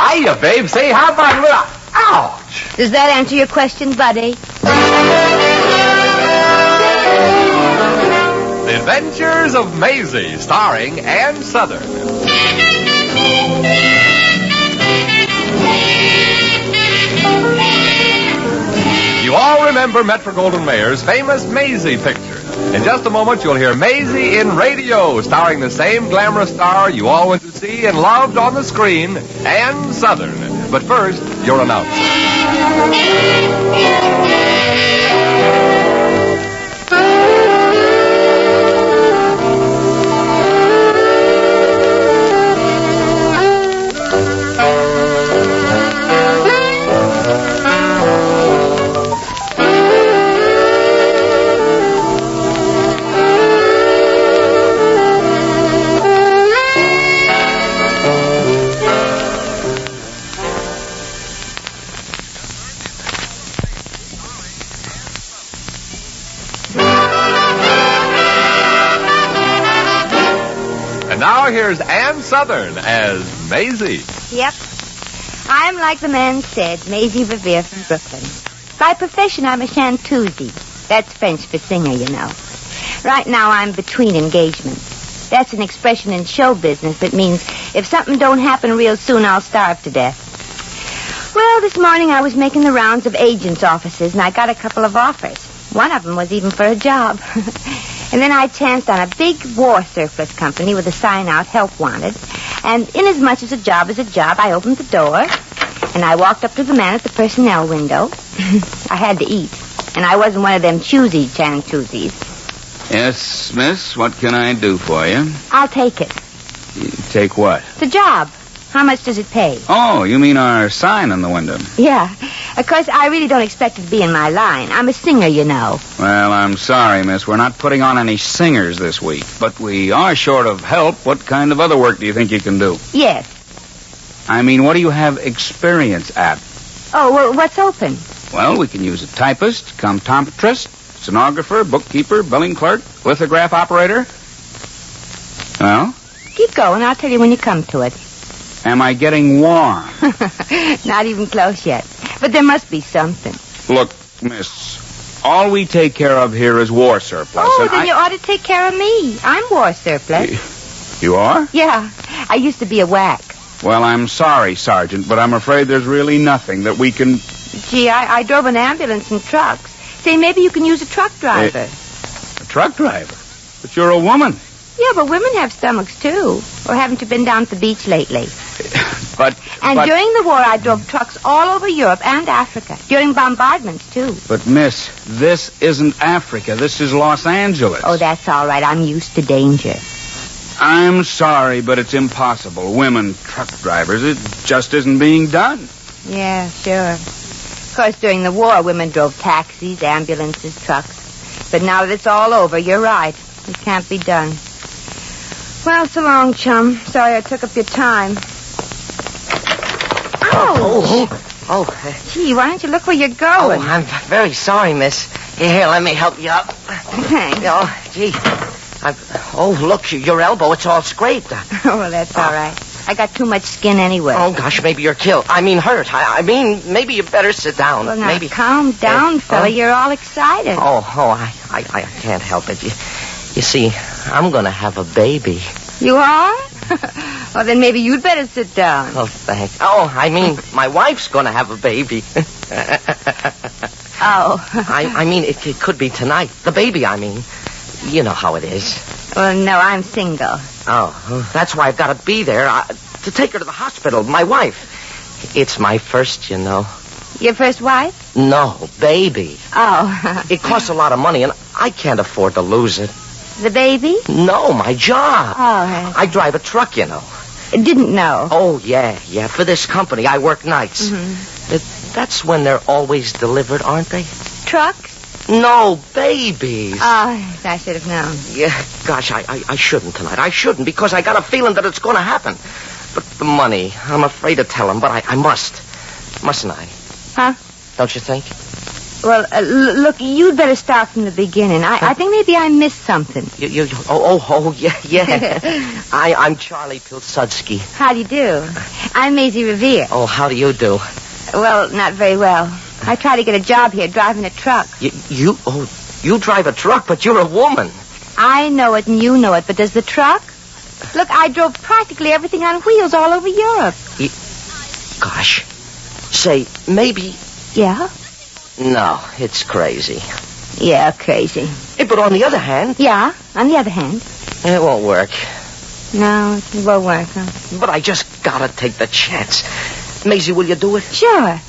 Hiya, babe. Say, how about a little... Ouch! Does that answer your question, buddy? The Adventures of Maisie, starring Ann Sothern. You all remember Metro-Goldwyn-Mayer's famous Maisie picture. In just a moment, you'll hear Maisie in radio, starring the same glamorous star you all went to see and loved on the screen, Ann Sothern. But first, your announcer. Now here's Ann Sothern as Maisie. Yep. I'm, like the man said, Maisie Ravier from Brooklyn. By profession, I'm a chanteuse. That's French for singer, you know. Right now, I'm between engagements. That's an expression in show business that means if something don't happen real soon, I'll starve to death. Well, this morning I was making the rounds of agents' offices, and I got a couple of offers. One of them was even for a job. And then I chanced on a big war surplus company with a sign out, help wanted. And inasmuch as a job is a job, I opened the door, and I walked up to the man at the personnel window. I had to eat, and I wasn't one of them choosy chantoozies. Yes, miss, what can I do for you? I'll take it. You take what? The job. How much does it pay? Oh, you mean our sign on the window? Yeah. Of course, I really don't expect it to be in my line. I'm a singer, you know. Well, I'm sorry, miss. We're not putting on any singers this week. But we are short of help. What kind of other work do you think you can do? Yes. I mean, what do you have experience at? Oh, well, what's open? Well, we can use a typist, comptometrist, stenographer, bookkeeper, billing clerk, lithograph operator. Well? Keep going. I'll tell you when you come to it. Am I getting warm? Not even close yet. But there must be something. Look, miss, all we take care of here is war surplus. Oh, then you ought to take care of me. I'm war surplus. You are? Yeah. I used to be a whack. Well, I'm sorry, Sergeant, but I'm afraid there's really nothing that we can... Gee, I drove an ambulance and trucks. Say, maybe you can use a truck driver. A truck driver? But you're a woman. Yeah, but women have stomachs, too. Or haven't you been down to the beach lately? But during the war, I drove trucks all over Europe and Africa. During bombardments, too. But, miss, this isn't Africa. This is Los Angeles. Oh, that's all right. I'm used to danger. I'm sorry, but it's impossible. Women truck drivers, it just isn't being done. Yeah, sure. Of course, during the war, women drove taxis, ambulances, trucks. But now that it's all over, you're right. It can't be done. Well, so long, chum. Sorry I took up your time. Oh. Gee, why don't you look where you're going? Oh, I'm very sorry, miss. Here, let me help you up. Thanks. Oh, gee. Look, your elbow, it's all scraped. Oh, well, that's all right. I got too much skin anyway. Oh, gosh, maybe you're killed. Hurt. I mean, maybe you better sit down. Well, now, maybe. Calm down, fella. You're all excited. I can't help it. You see, I'm going to have a baby. You are? Well, then maybe you'd better sit down. Oh, thanks. Oh, I mean, my wife's going to have a baby. Oh. I mean, it could be tonight. The baby, I mean. You know how it is. Well, no, I'm single. Oh, that's why I've got to be there to take her to the hospital. My wife. It's my first, you know. Your first wife? No, baby. Oh. It costs a lot of money, and I can't afford to lose it. The baby? No, my job. Oh. I drive a truck, you know. Didn't know. Oh, yeah. For this company, I work nights. Mm-hmm. That's when they're always delivered, aren't they? Trucks? No, babies. Oh, I should have known. Yeah, gosh, I shouldn't tonight. I shouldn't, because I got a feeling that it's going to happen. But the money, I'm afraid to tell him, but I must. Mustn't I? Huh? Don't you think? Well, look, you'd better start from the beginning. I think maybe I missed something. Yeah. I'm Charlie Pilsudski. How do you do? I'm Maisie Ravier. Oh, how do you do? Well, not very well. I try to get a job here driving a truck. You drive a truck, but you're a woman. I know it and you know it, but does the truck? Look, I drove practically everything on wheels all over Europe. Gosh. Say, maybe... Yeah? No, it's crazy. Yeah, crazy. Hey, but on the other hand... Yeah, on the other hand... It won't work. No, it won't work, huh? But I just gotta take the chance. Maisie, will you do it? Sure.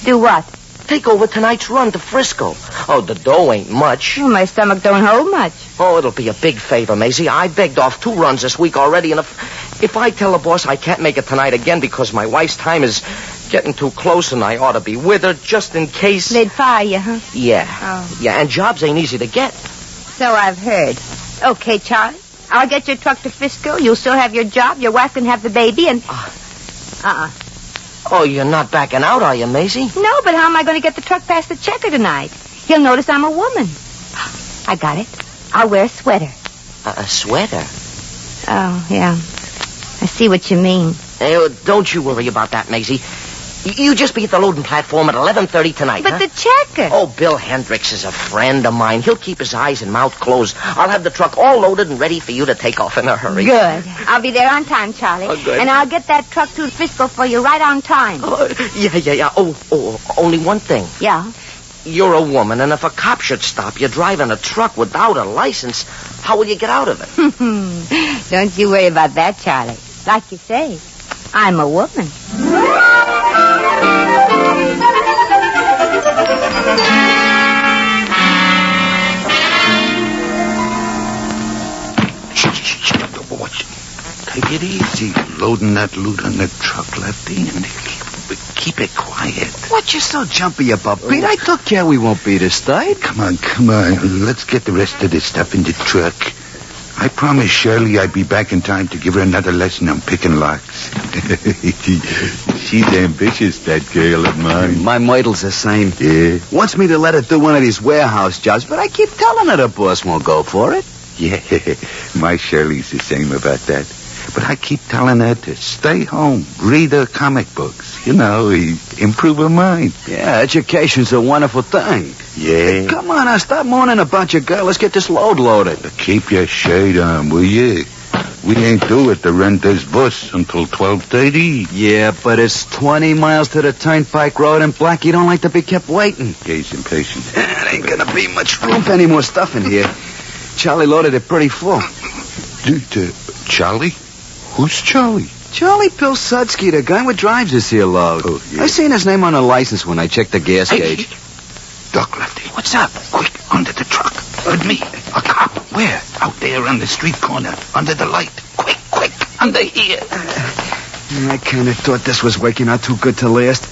Do what? Take over tonight's run to Frisco. Oh, the dough ain't much. Oh, my stomach don't hold much. Oh, it'll be a big favor, Maisie. I begged off 2 runs this week already, and if I tell the boss I can't make it tonight again because my wife's time is getting too close and I ought to be with her just in case... They'd fire you, huh? Yeah. Oh. Yeah, and jobs ain't easy to get. So I've heard. Okay, Charlie. I'll get your truck to Frisco. You'll still have your job. Your wife can have the baby, and... Oh, you're not backing out, are you, Maisie? No, but how am I going to get the truck past the checker tonight? He'll notice I'm a woman. I got it. I'll wear a sweater. A sweater? Oh, yeah. I see what you mean. Hey, don't you worry about that, Maisie. You just be at the loading platform at 11:30 tonight, But the checker... Oh, Bill Hendricks is a friend of mine. He'll keep his eyes and mouth closed. I'll have the truck all loaded and ready for you to take off in a hurry. Good. I'll be there on time, Charlie. Oh, good. And I'll get that truck to Frisco for you right on time. Yeah. Oh, only one thing. Yeah? You're a woman, and if a cop should stop you driving a truck without a license, how will you get out of it? Don't you worry about that, Charlie. Like you say, I'm a woman. Take it easy. Loading that loot on the truck, Lefty, and keep it quiet. What you so jumpy about, Pete? I took care we won't be this night. Come on. Let's get the rest of this stuff in the truck. I promised Shirley I'd be back in time to give her another lesson on picking locks. She's ambitious, that girl of mine. My model's the same. Yeah? Wants me to let her do one of these warehouse jobs, but I keep telling her the boss won't go for it. Yeah, my Shirley's the same about that. But I keep telling her to stay home, read her comic books. You know, improve her mind. Yeah, education's a wonderful thing. Yeah. Come on, now, stop moaning about your girl. Let's get this load loaded. Keep your shade on, will you? We ain't due at the rent this bus until 12:30. Yeah, but it's 20 miles to the Turnpike Road, and Blackie don't like to be kept waiting. Gaze impatient. There ain't gonna be much room for any more stuff in here. Charlie loaded it pretty full. Charlie? Who's Charlie? Charlie Pilsudski, the guy who drives this here load. Oh, yeah. I seen his name on the license when I checked the gas gauge. Duck, Lefty. What's up? Quick, under the truck. With me. A cop. Where? Out there on the street corner. Under the light. Quick. Under here. I kind of thought this was working out too good to last.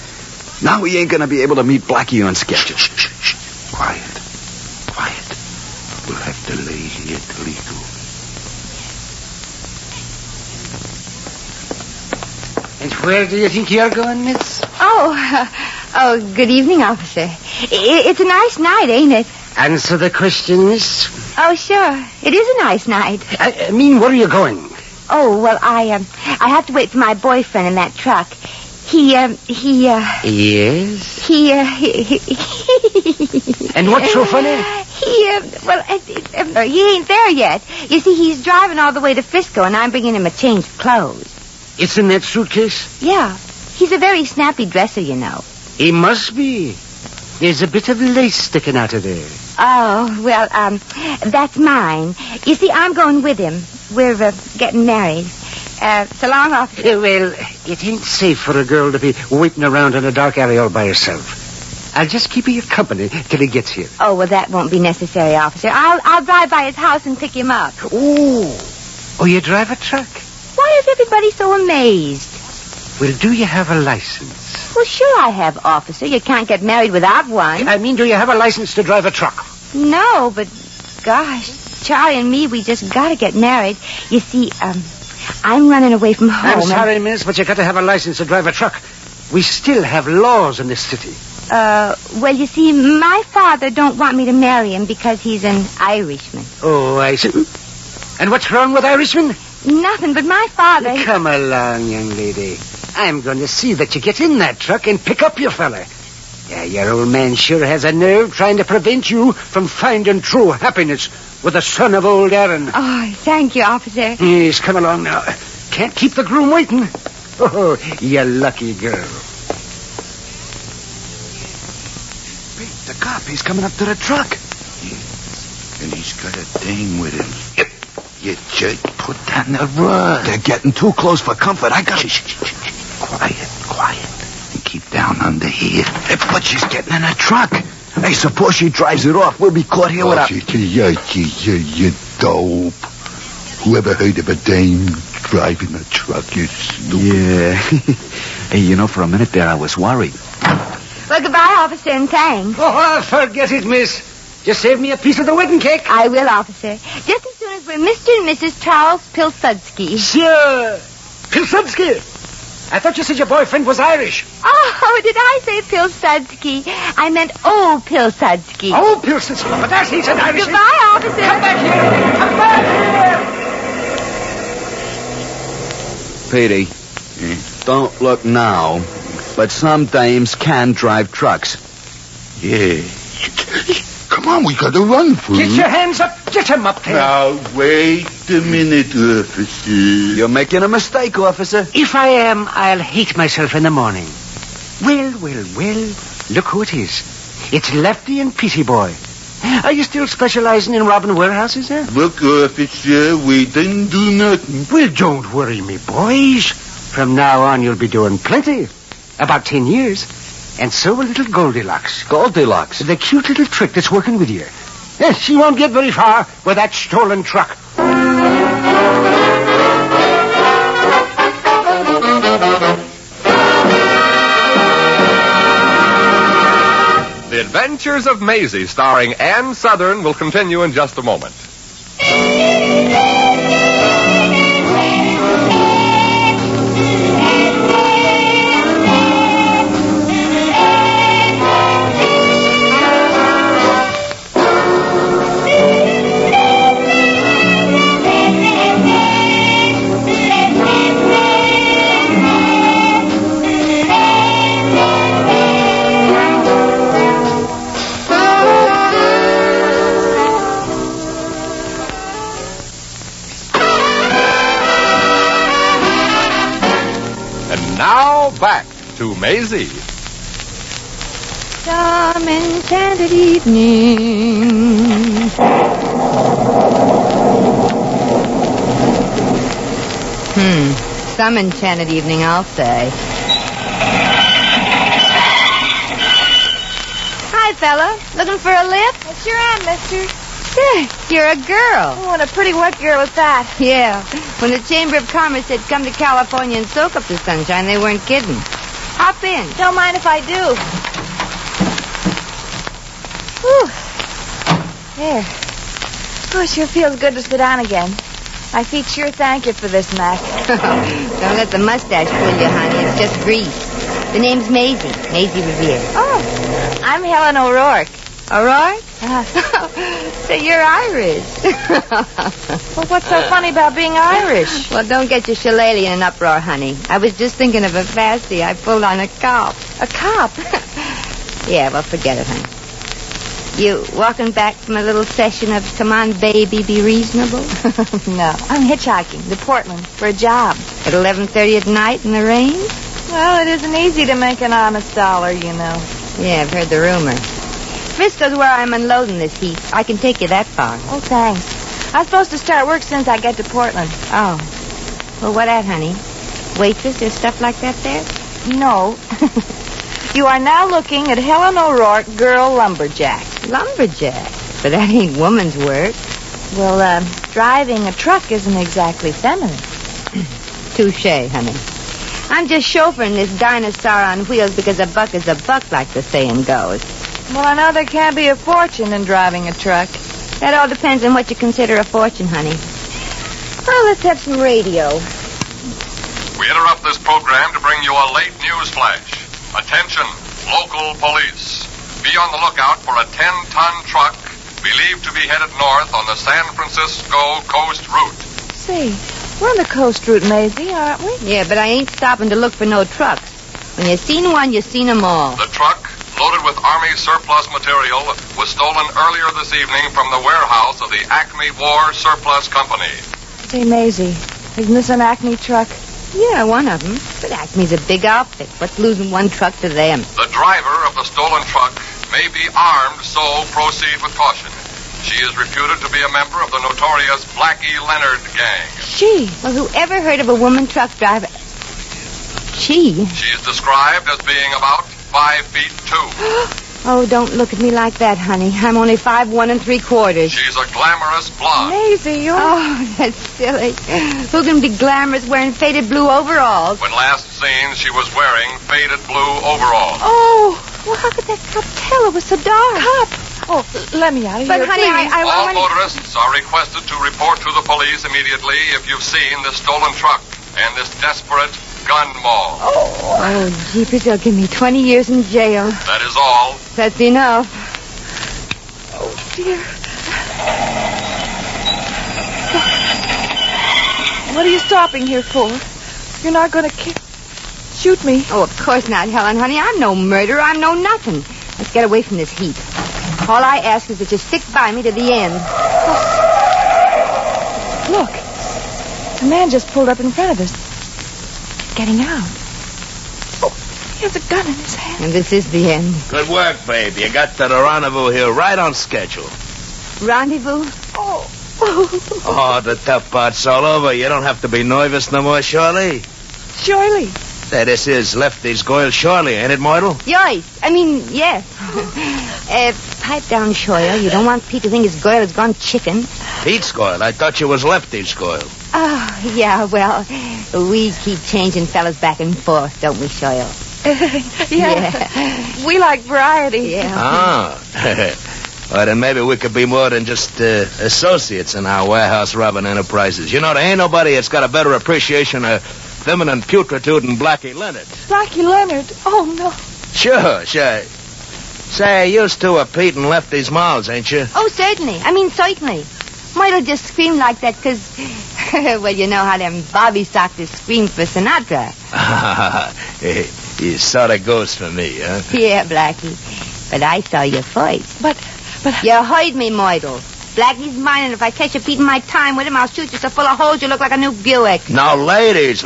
Now we ain't going to be able to meet Blackie on schedule. Shh. Quiet. We'll have to lay here till he goes. And where do you think you're going, miss? Oh, good evening, officer. It's a nice night, ain't it? Answer the question, miss. Oh, sure. It is a nice night. I mean, where are you going? Oh, well, I have to wait for my boyfriend in that truck. Yes? He And what's so funny? He ain't there yet. You see, he's driving all the way to Frisco, and I'm bringing him a change of clothes. It's in that suitcase? Yeah. He's a very snappy dresser, you know. He must be. There's a bit of lace sticking out of there. Oh, well, that's mine. You see, I'm going with him. We're getting married. So long, officer. Well, it ain't safe for a girl to be waiting around in a dark alley all by herself. I'll just keep you company till he gets here. Oh, well, that won't be necessary, officer. I'll drive by his house and pick him up. Oh, you drive a truck? Why is everybody so amazed? Well, do you have a license? Well, sure I have, officer. You can't get married without one. I mean, do you have a license to drive a truck? No, but, gosh, Charlie and me, we just got to get married. You see, I'm running away from home. I'm sorry, miss, but you got to have a license to drive a truck. We still have laws in this city. Well, you see, my father don't want me to marry him because he's an Irishman. Oh, I see. And what's wrong with Irishmen? Nothing, but my father... Come along, young lady. I'm going to see that you get in that truck and pick up your fella. Yeah, your old man sure has a nerve trying to prevent you from finding true happiness with the son of old Aaron. Oh, thank you, officer. Yes, come along now. Can't keep the groom waiting. Oh, you lucky girl. The cop, he's coming up to the truck. And he's got a dame with him. Yep. You jerk, put down the rug. They're getting too close for comfort. I got... Quiet. And keep down under here. Hey, but she's getting in a truck. Hey, suppose she drives it off. We'll be caught here without... You dope. Whoever heard of a dame driving a truck is stupid. Yeah. Hey, you know, for a minute there I was worried. Well, goodbye, officer, and thanks. Oh, forget it, miss. Just save me a piece of the wedding cake. I will, officer. Just as soon as we're Mr. and Mrs. Charles Pilsudski. Sure. Pilsudski. I thought you said your boyfriend was Irish. Oh, did I say Pilsudski? I meant old Pilsudski. Oh, Pilsudski. But that's he's an Irish. Goodbye, officer. Come back here. Come back here. Petey, don't look now, but some dames can drive trucks. Yeah. Come on, we gotta run, fool. Get your hands up. Get him up there. Now, wait a minute, officer. You're making a mistake, officer. If I am, I'll hate myself in the morning. Well. Look who it is. It's Lefty and Petey Boy. Are you still specializing in robbing warehouses, eh? Look, officer, we didn't do nothing. Well, don't worry me, boys. From now on, you'll be doing plenty. About 10 years. And so will little Goldilocks. Goldilocks? The cute little trick that's working with you. Yes, she won't get very far with that stolen truck. The Adventures of Maisie, starring Ann Sothern, will continue in just a moment. Now back to Maisie. Some enchanted evening. Some enchanted evening, I'll say. Hi, fella. Looking for a lift? I sure am, mister. You're a girl. Oh, and a pretty wet girl at that. Yeah. When the Chamber of Commerce said come to California and soak up the sunshine, they weren't kidding. Hop in. Don't mind if I do. Whew. There. Oh, it sure feels good to sit down again. My feet sure thank you for this, Mac. Don't let the mustache fool you, honey. It's just grease. The name's Maisie. Maisie Ravier. Oh, I'm Helen O'Rourke. O'Rourke? So you're Irish. Well, what's so funny about being Irish? Well, don't get your shillelagh in an uproar, honey. I was just thinking of a fasty I pulled on a cop. A cop? Yeah, well, forget it, honey. You walking back from a little session of Come On, Baby, Be Reasonable? No, I'm hitchhiking to Portland for a job. At 11:30 at night in the rain? Well, it isn't easy to make an honest dollar, you know. Yeah, I've heard the rumor. Frisco's where I'm unloading this heap. I can take you that far. Oh, thanks. I'm supposed to start work since I get to Portland. Oh. Well, what at, honey? Waitress or stuff like that there? No. You are now looking at Helen O'Rourke, girl lumberjack. Lumberjack? But that ain't woman's work. Well, driving a truck isn't exactly feminine. Touché, honey. I'm just chauffeuring this dinosaur on wheels because a buck is a buck, like the saying goes. Well, I know there can be a fortune in driving a truck. That all depends on what you consider a fortune, honey. Well, let's have some radio. We interrupt this program to bring you a late news flash. Attention, Local police. Be on the lookout for a 10-ton truck believed to be headed north on the San Francisco coast route. Say, we're on the coast route, Maisie, aren't we? Yeah, but I ain't stopping to look for no trucks. When you seen one, you seen 'em all. The truck, loaded with Army surplus material, was stolen earlier this evening from the warehouse of the Acme War Surplus Company. Say, Maisie, isn't this an Acme truck? Yeah, one of 'em. But Acme's a big outfit. What's losing one truck to them? The driver of the stolen truck may be armed, so proceed with caution. She is reputed to be a member of the notorious Blackie Leonard gang. She? Well, who ever heard of a woman truck driver? She? She's described as being about 5 feet 2. Oh, don't look at me like that, honey. I'm only 5'1 3/4. She's a glamorous blonde. Maisie, you're... Oh, that's silly. Who can be glamorous wearing faded blue overalls? When last seen, she was wearing faded blue overalls. Oh, well, how could that cop tell it was so dark? Cop! Oh, let me out of But, here, honey, please. I All want motorists are requested to report to the police immediately if you've seen this stolen truck and this desperate gun maul. Oh, jeepers, they'll give me 20 years in jail. That is all. That's enough. Oh, dear. What are you stopping here for? You're not going to shoot me? Oh, of course not, Helen, honey. I'm no murderer. I'm no nothing. Let's get away from this heat. All I ask is that you stick by me to the end. Look. The man just pulled up in front of us. He's getting out. Oh, he has a gun in his hand. And this is the end. Good work, babe. You got to the rendezvous here right on schedule. Rendezvous? Oh. Oh, the tough part's all over. You don't have to be nervous no more, Shirley. Surely. This is Lefty's girl, Shirley, ain't it, Myrtle? Yes. Yes. Pipe down, Shoyle. You don't want Pete to think his girl has gone chicken. Pete's girl. I thought you was Lefty's girl. Oh, yeah, well, we keep changing fellas back and forth, don't we, Shoyle? Yeah. We like variety. Yeah. Ah. Well, then maybe we could be more than just associates in our warehouse robbing enterprises. You know, there ain't nobody that's got a better appreciation of feminine putretude than Blackie Leonard. Blackie Leonard? Oh, no. Sure. Say, you two are Pete and Lefty's mouths, ain't you? Oh, certainly. Certainly. Myrtle just screamed like that because, well, you know how them Bobby Sockers scream for Sinatra. He sort of goes for me, huh? Yeah, Blackie. But I saw you first. But... You heard me, Myrtle. Blackie's mine, and if I catch you beating my time with him, I'll shoot you so full of holes you look like a new Buick. Now, ladies,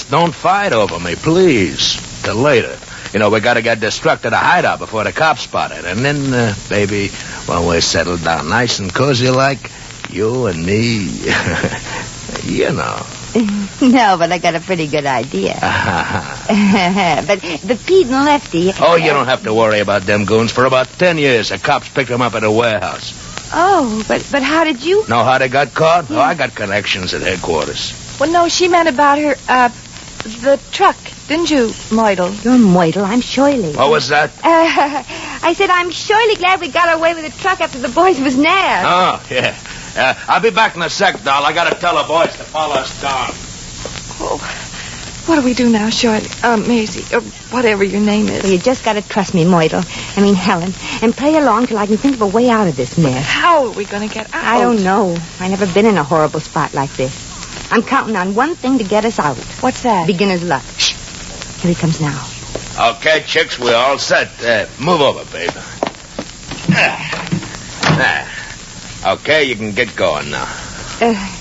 don't fight over me, please. Till later. You know, we gotta get this truck to the hideout before the cops spot it. And then, baby, when we're settled down nice and cozy like, you and me, you know. No, but I got a pretty good idea. But the Pete and Lefty... Oh, you don't have to worry about them goons. For about 10 years, the cops picked them up at the warehouse. Oh, but how did you... Know how they got caught? Yeah. Oh, I got connections at headquarters. Well, no, she meant about her, the truck. Didn't you, Myrtle? You're Myrtle. I'm Shirley. What was that? I said I'm surely glad we got away with the truck after the boys was nabbed. Oh, yeah. I'll be back in a sec, doll. I gotta tell the boys to follow us down. Oh, what do we do now, Shirley? Maisie, or whatever your name is. Well, you just gotta trust me, Myrtle. Helen. And play along till I can think of a way out of this mess. How are we gonna get out? I don't know. I've never been in a horrible spot like this. I'm counting on one thing to get us out. What's that? Beginner's luck. Shh. Here he comes now. Okay, chicks, we're all set. Move over, babe. Okay, you can get going now.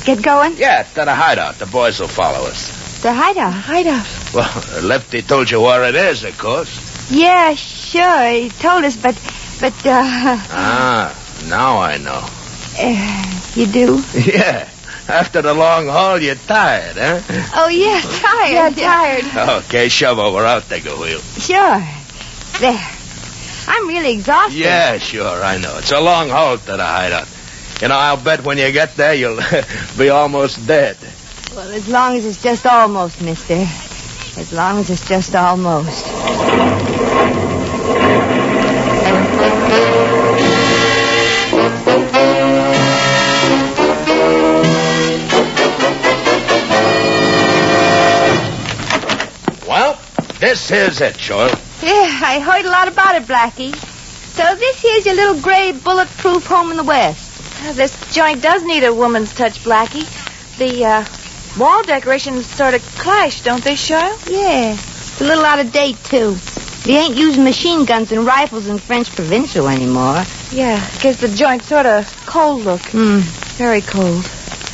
Get going? Yeah, to the hideout. The boys will follow us. The hideout? Hideout? Well, Lefty told you where it is, of course. Yeah, sure. He told us, but... now I know. You do? Yeah. After the long haul, you're tired, huh? Oh, yeah, tired. Yeah, tired. Okay, shove over. I'll take a wheel. Sure. There. I'm really exhausted. Yeah, sure, I know. It's a long haul to the hideout. You know, I'll bet when you get there, you'll be almost dead. Well, as long as it's just almost, mister. As long as it's just almost. Well, this here's it, Shirley. Yeah, I heard a lot about it, Blackie. So this here's your little gray bulletproof home in the West. This joint does need a woman's touch, Blackie. The wall decorations sort of clash, don't they, Charlotte? Yeah, it's a little out of date, too. They ain't using machine guns and rifles in French Provincial anymore. Yeah, gives the joint sort of cold look. Very cold.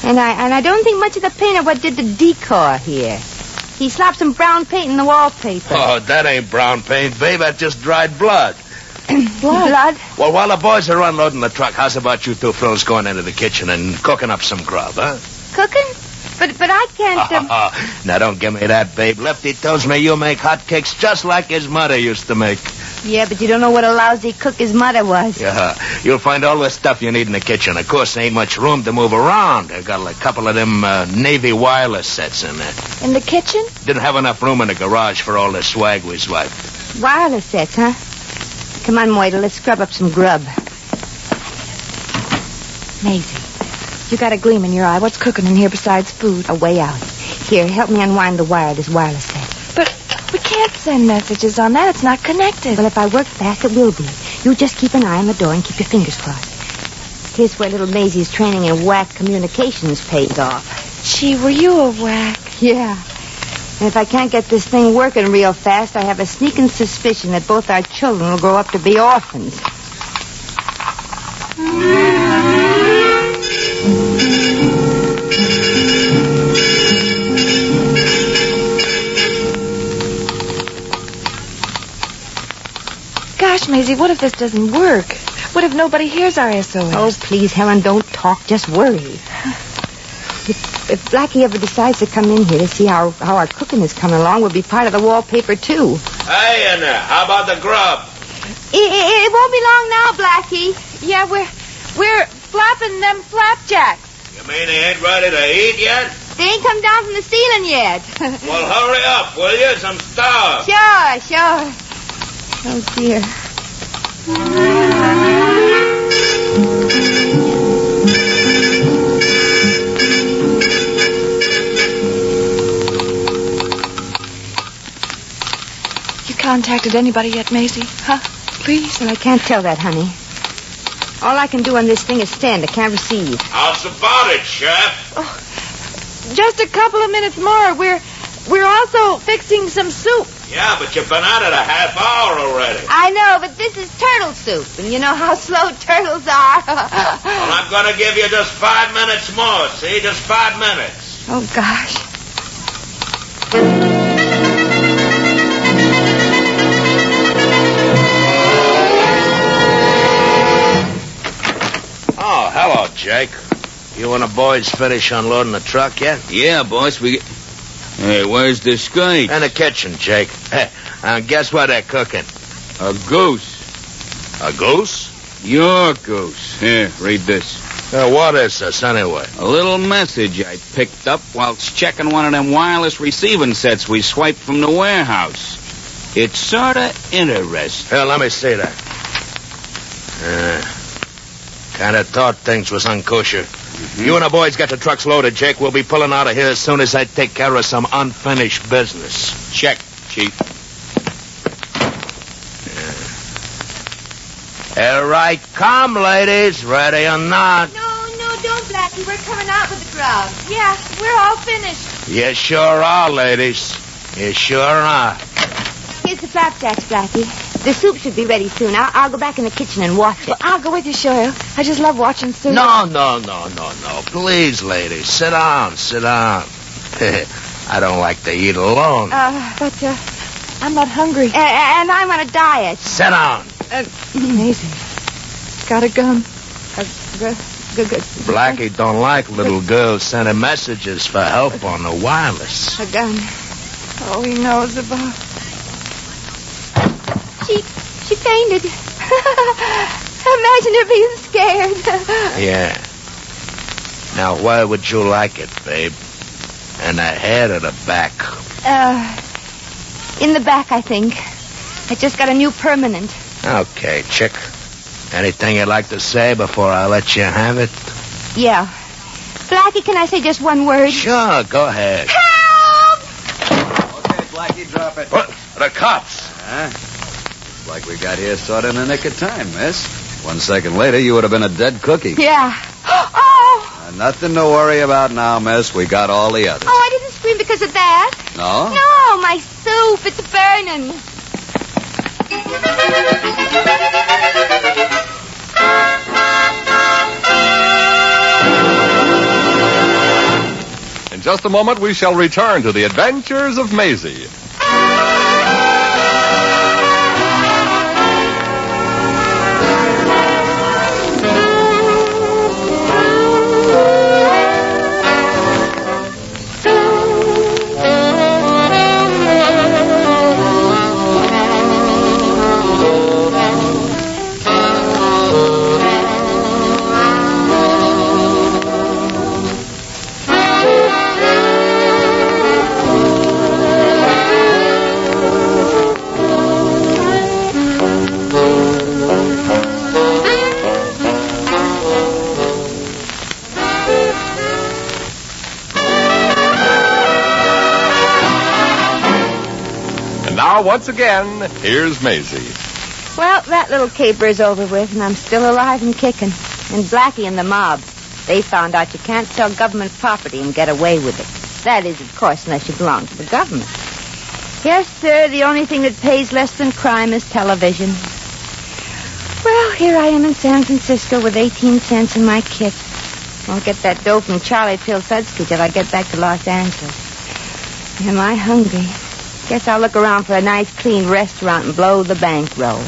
And I don't think much of the painter what did the decor here. He slapped some brown paint in the wallpaper. Oh, that ain't brown paint, babe. That's just dried blood. Blood? Well, while the boys are unloading the truck, how's about you two fellas going into the kitchen and cooking up some grub, huh? Cooking? But I can't... Now, don't give me that, babe. Lefty tells me you make hotcakes just like his mother used to make. Yeah, but you don't know what a lousy cook his mother was. Yeah, you'll find all the stuff you need in the kitchen. Of course, there ain't much room to move around. I got a couple of them Navy wireless sets in there. In the kitchen? Didn't have enough room in the garage for all the swag we swiped. Wireless sets, huh? Come on, Moita, let's scrub up some grub. Maisie, you got a gleam in your eye. What's cooking in here besides food? A way out. Here, help me unwind the wire of this wireless set. But we can't send messages on that. It's not connected. Well, if I work fast, it will be. You just keep an eye on the door and keep your fingers crossed. Here's where little Maisie's training in whack communications pays off. Gee, were you a whack? Yeah. And if I can't get this thing working real fast, I have a sneaking suspicion that both our children will grow up to be orphans. Gosh, Maisie, what if this doesn't work? What if nobody hears our SOS? Oh, please, Helen, don't talk. Just worry. If Blackie ever decides to come in here to see how our cooking is coming along, we'll be part of the wallpaper, too. Hey, in there. How about the grub? It won't be long now, Blackie. Yeah, we're flapping them flapjacks. You mean they ain't ready to eat yet? They ain't come down from the ceiling yet. Well, hurry up, will you? I'm starved. Sure. Oh, dear. You contacted anybody yet, Maisie? Huh? Please? Well, I can't tell that, honey. All I can do on this thing is stand. I can't receive. How's about it, Chef? Oh, just a couple of minutes more. We're also fixing some soup. Yeah, but you've been at it a half hour already. I know, but this is turtle soup, and you know how slow turtles are. Well, I'm going to give you just 5 minutes more, see? Just 5 minutes. Oh, gosh. Oh, hello, Jake. You and the boys finish unloading the truck yet? Yeah, boss, Hey, where's the skate? In the kitchen, Jake. Hey, guess what they're cooking? A goose. A goose? Your goose. Here, read this. What is this, anyway? A little message I picked up whilst checking one of them wireless receiving sets we swiped from the warehouse. It's sort of interesting. Here, let me see that. Kind of thought things was unkosher. Mm-hmm. You and the boys get the trucks loaded, Jake. We'll be pulling out of here as soon as I take care of some unfinished business. Check, Chief. Here I come, ladies. Ready or not. No, don't, Blackie. We're coming out with the grub. Yeah, we're all finished. You sure are, ladies. You sure are. Here's the flapjacks, Blackie. The soup should be ready soon. I'll go back in the kitchen and wash it. Well, I'll go with you, Shoyle. I just love watching soup. No. Please, ladies, sit down. I don't like to eat alone. But I'm not hungry. And I'm on a diet. Sit down. Maisie. Got a gun. Good. Blackie don't like little girls sending messages for help on the wireless. A gun. Oh, he knows about... She fainted. Imagine her being scared. Yeah. Now, where would you like it, babe? In the head or the back? In the back, I think. I just got a new permanent. Okay, chick. Anything you'd like to say before I let you have it? Yeah. Blackie, can I say just one word? Sure, go ahead. Help! Okay, Blackie, drop it. What? The cops. Huh? Like we got here sort of in the nick of time, miss. 1 second later, you would have been a dead cookie. Yeah. Oh! Nothing to worry about now, miss. We got all the others. Oh, I didn't scream because of that. No? No, my soup. It's burning. In just a moment, we shall return to the Adventures of Maisie. Now, once again, here's Maisie. Well, that little caper is over with, and I'm still alive and kicking. And Blackie and the mob, they found out you can't sell government property and get away with it. That is, of course, unless you belong to the government. Yes, sir, the only thing that pays less than crime is television. Well, here I am in San Francisco with 18 cents in my kit. Won't get that dough from Charlie Pilsudski till I get back to Los Angeles. Am I hungry? Guess I'll look around for a nice, clean restaurant and blow the bankroll.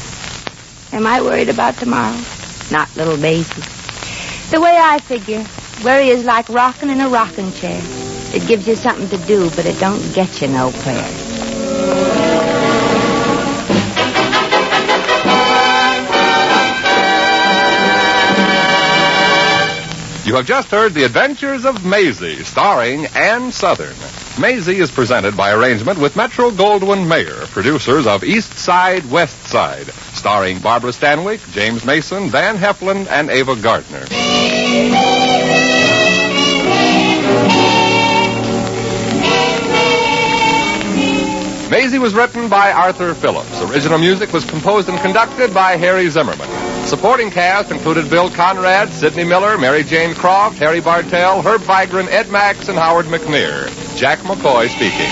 Am I worried about tomorrow? Not little Maisie. The way I figure, worry is like rocking in a rocking chair. It gives you something to do, but it don't get you nowhere. You have just heard The Adventures of Maisie, starring Ann Sothern. Maisie is presented by arrangement with Metro-Goldwyn-Mayer, producers of East Side, West Side, starring Barbara Stanwyck, James Mason, Van Heflin, and Ava Gardner. Maisie was written by Arthur Phillips. Original music was composed and conducted by Harry Zimmerman. Supporting cast included Bill Conrad, Sidney Miller, Mary Jane Croft, Harry Bartell, Herb Vigran, Ed Max, and Howard McNear. Jack McCoy speaking.